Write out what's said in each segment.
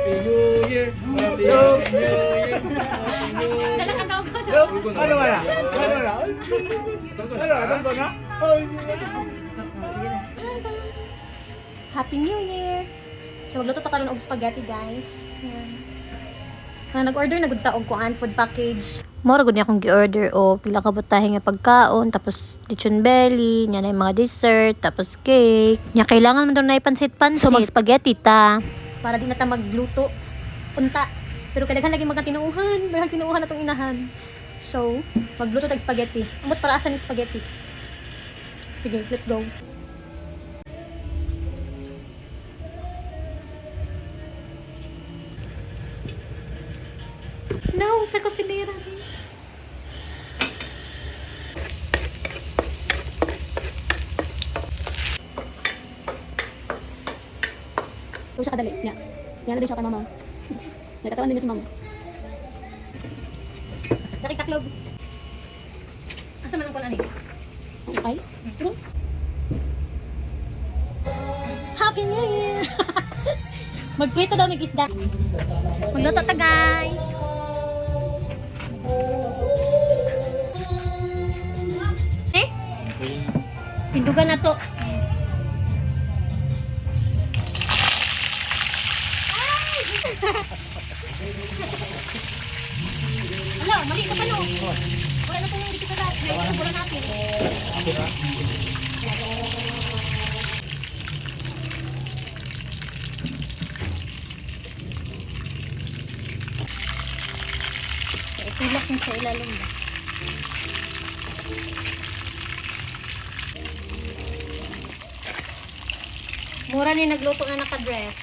Happy New Year! Happy New Year! Happy New Year! Ano ba na? Ano na? Ano ko na? Happy New Year! So, magluto ta karon og spaghetti, guys. Nag-order na gud ta og kuan food package. Mora gud niya akong gi-order o pila ka butahe nga pagkaon, tapos lechon belly, nya na yung mga dessert, tapos cake. Nya kailangan man daw na ipansit-pansit. So mag-spaghetti ta para di na ta magluto punta. Pero kadaghan lagi magkatinuuhan, daghan tinuuhan atong inahan. So, magluto tag spaghetti. Amot para asan yung spaghetti. Sige, let's go. No, sa kasinera. Huwag siya kadali. Yan. Yan na din siya kay mama. Nagkatawan din niya si mama. Nakikaklog. Asa man ang kulan ani? Okay. True. Happy New Year! Magprito daw ng isda. Magluto ta, guys! Eh? Tindugan na to. Wala, mali ka pa no. Wala na itong hindi kita lahat. Wala natin. Itulak mo sa ilalim ba? Mura ni nagluto na naka-dress.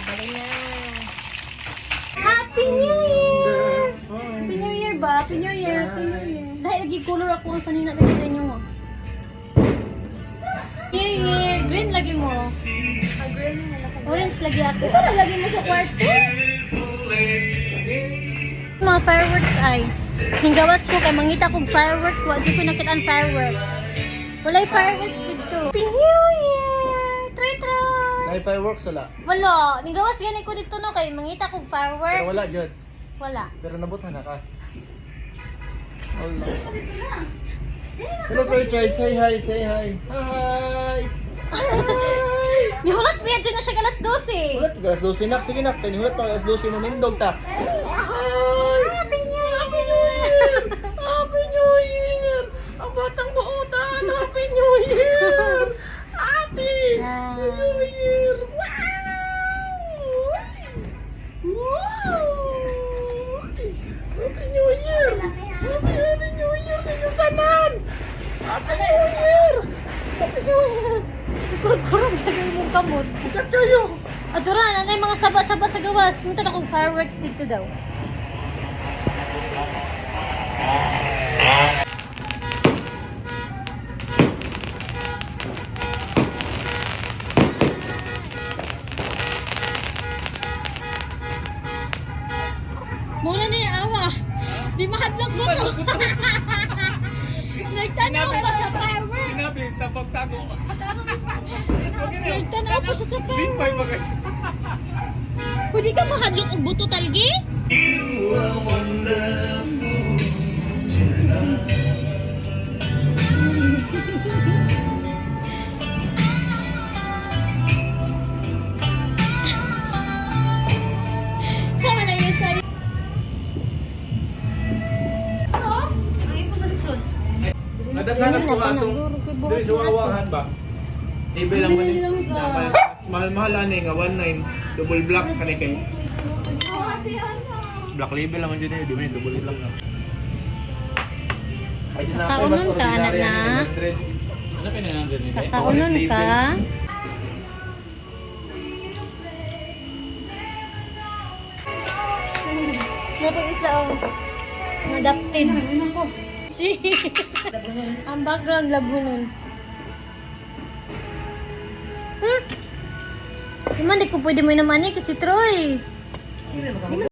Bali na. Happy New Year! Happy New Year ba? Happy New Year! Happy New Year! Dahil nag-color ako ang sanina na sa inyo mo. New Year! Green lagi mo. Orange lagi ako. Ito na lagi mo sa kwarto. Mga fireworks ay. Hinggawas ko kay mangita kong fireworks. Wadi ko nakita ang fireworks. Walay fireworks dito. Happy New Year! Try! May fireworks wala. Wala. Hinggawas gani ko dito no kay mangita kong fireworks. Pero wala dyan. Wala. Pero nabutan na ka. Wala. Hello, Troy. Say hi, say hi. Hi! Nihulat ba dyan na siya alas 12? Hulat, alas 12 nak. Sige nak, tanihulat pa alas 12 mo nindog ta. Hi! Happy New Year! Happy New Year! Happy New Year! Ang batang buutan! Happy New Year! Happy New Year! Wow! Wow! Happy New Year! Happy New Year! Inyong tanan! Happy New Year! Happy New Year! Kurang dyan yung kamot. Bukat kayo! Adoran, anay mga saba-saba sa gawas. Punta na kong fireworks dito daw. Mula na yung awa. Di mahadlok mo to. Nagtanaw pa sa fireworks. Sinabi, tapag tago. Nagtanaw pa siya sa Big fireworks. five ba guys? Pwede ka mahadlok og buto talgi? Sama na yun sa'yo. Nadagdagan ko nga itong doon sa wawahan ba? Table lang man mahal-mahal ani nga 19 double black kani kay. Black label naman dyan eh, di ba double black na. Ay din na Kakaunon mas ka, ordinary anak na. ang 100. Ano pinangalan nila? Kakaunon ka. Napag isa o. Adapted. Ang background labunon. Di man, di ko pwede mo naman eh kasi Troy.